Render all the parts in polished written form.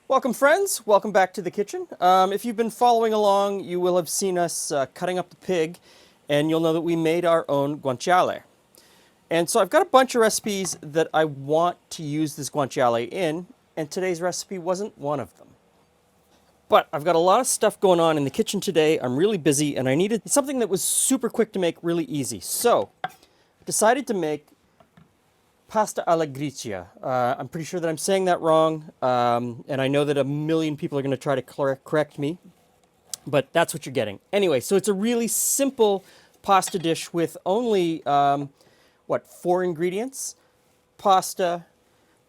Welcome, friends. Welcome back to the kitchen. If you've been following along, you will have seen us cutting up the pig, and you'll know that we made our own guanciale. And so I've got a bunch of recipes that I want to use this guanciale in, and today's recipe wasn't one of them. But I've got a lot of stuff going on in the kitchen today. I'm really busy, and I needed something that was super quick to make, really easy. So I decided to make pasta alla gricia. I'm pretty sure that I'm saying that wrong, and I know that a million people are going to try to correct me, but that's what you're getting. Anyway, so it's a really simple pasta dish with only, four ingredients? Pasta,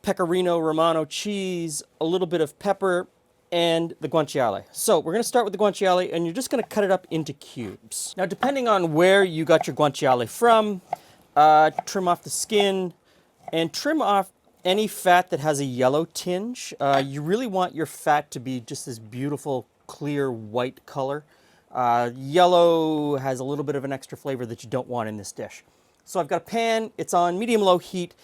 pecorino romano cheese, a little bit of pepper, and the guanciale. So we're going to start with the guanciale, and you're just going to cut it up into cubes. Now, depending on where you got your guanciale from, trim off the skin, and trim off any fat that has a yellow tinge. You really want your fat to be just this beautiful, clear, white color. Yellow has a little bit of an extra flavor that you don't want in this dish. So I've got a pan, it's on medium-low heat.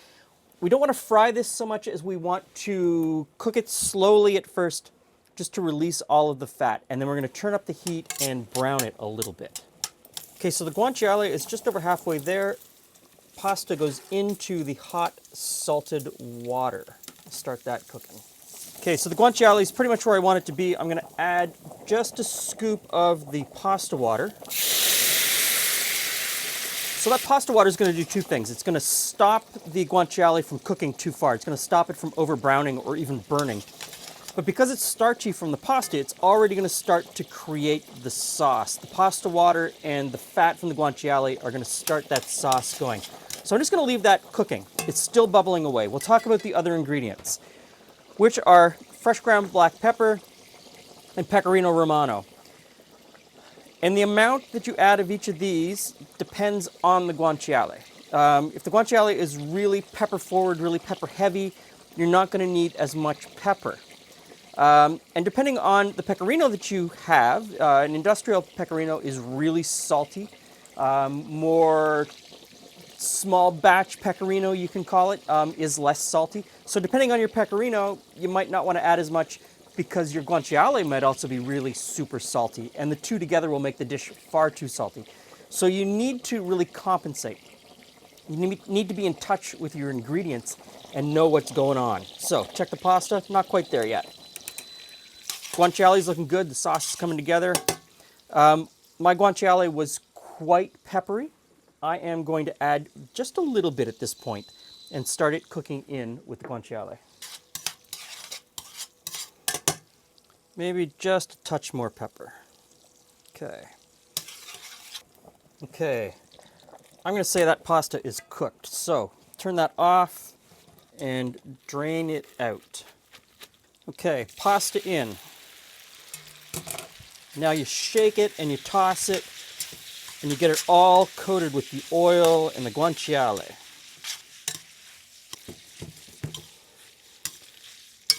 We don't want to fry this so much as we want to cook it slowly at first, just to release all of the fat. And then we're going to turn up the heat and brown it a little bit. Okay, so the guanciale is just over halfway there. Pasta goes into the hot salted water. I'll start that cooking. Okay, so the guanciale is pretty much where I want it to be. I'm going to add just a scoop of the pasta water. So that pasta water is going to do two things. It's going to stop the guanciale from cooking too far. It's going to stop it from over browning or even burning. But because it's starchy from the pasta, it's already going to start to create the sauce. The pasta water and the fat from the guanciale are going to start that sauce going. So I'm just going to leave that cooking. It's still bubbling away. We'll talk about the other ingredients, which are fresh ground black pepper and pecorino romano. And the amount that you add of each of these depends on the guanciale. If the guanciale is really pepper forward, really pepper heavy, you're not going to need as much pepper. And depending on the pecorino that you have, an industrial pecorino is really salty. More small batch pecorino, you can call it, is less salty. So depending on your pecorino, you might not want to add as much because your guanciale might also be really super salty, and the two together will make the dish far too salty. So you need to really compensate. You need to be in touch with your ingredients and know what's going on. So check the pasta, not quite there yet. Guanciale is looking good, the sauce is coming together. My guanciale was quite peppery. I am going to add just a little bit at this point and start it cooking in with the guanciale. Maybe just a touch more pepper. Okay. Okay. I'm going to say that pasta is cooked. So turn that off and drain it out. Okay, pasta in. Now you shake it and you toss it and you get it all coated with the oil and the guanciale.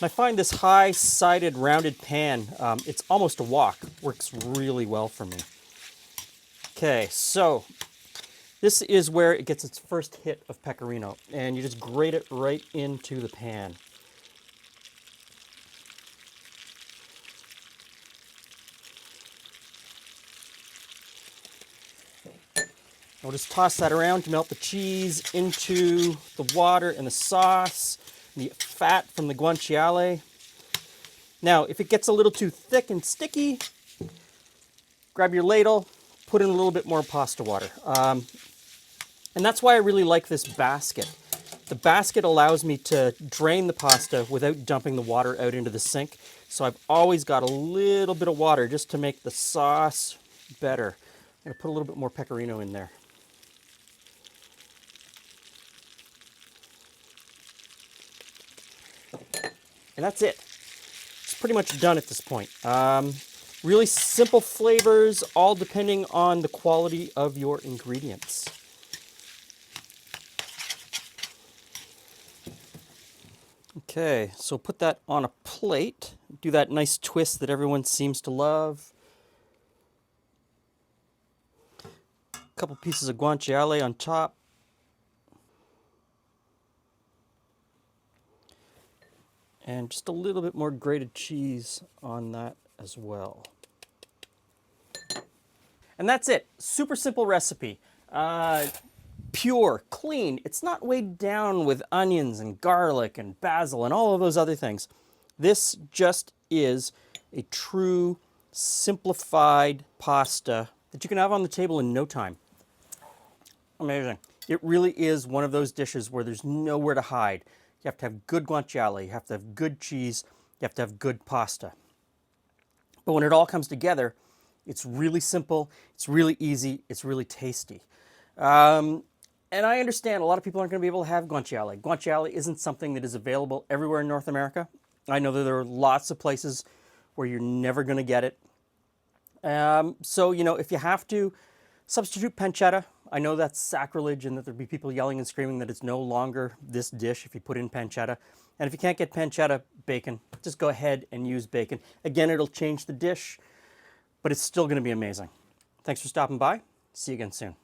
I find this high-sided rounded pan, it's almost a wok, works really well for me. Okay, so this is where it gets its first hit of pecorino, and you just grate it right into the pan. I'll just toss that around to melt the cheese into the water and the sauce, the fat from the guanciale. Now, if it gets a little too thick and sticky, grab your ladle, put in a little bit more pasta water. And that's why I really like this basket. The basket allows me to drain the pasta without dumping the water out into the sink. So I've always got a little bit of water just to make the sauce better. I'm going to put a little bit more pecorino in there. And that's it. It's pretty much done at this point. Really simple flavors, all depending on the quality of your ingredients. Okay, so put that on a plate. Do that nice twist that everyone seems to love. A couple pieces of guanciale on top. And just a little bit more grated cheese on that as well. And that's it. Super simple recipe. Pure, clean. It's not weighed down with onions and garlic and basil and all of those other things. This just is a true simplified pasta that you can have on the table in no time. Amazing. It really is one of those dishes where there's nowhere to hide. You have to have good guanciale, you have to have good cheese, you have to have good pasta. But when it all comes together, it's really simple, it's really easy, it's really tasty. And I understand a lot of people aren't going to be able to have guanciale. Guanciale isn't something that is available everywhere in North America. I know that there are lots of places where you're never going to get it. So, you know, if you have to, substitute pancetta. I know that's sacrilege and that there'd be people yelling and screaming that it's no longer this dish if you put in pancetta. And if you can't get pancetta, bacon. Just go ahead and use bacon. Again, it'll change the dish, but it's still going to be amazing. Thanks for stopping by. See you again soon.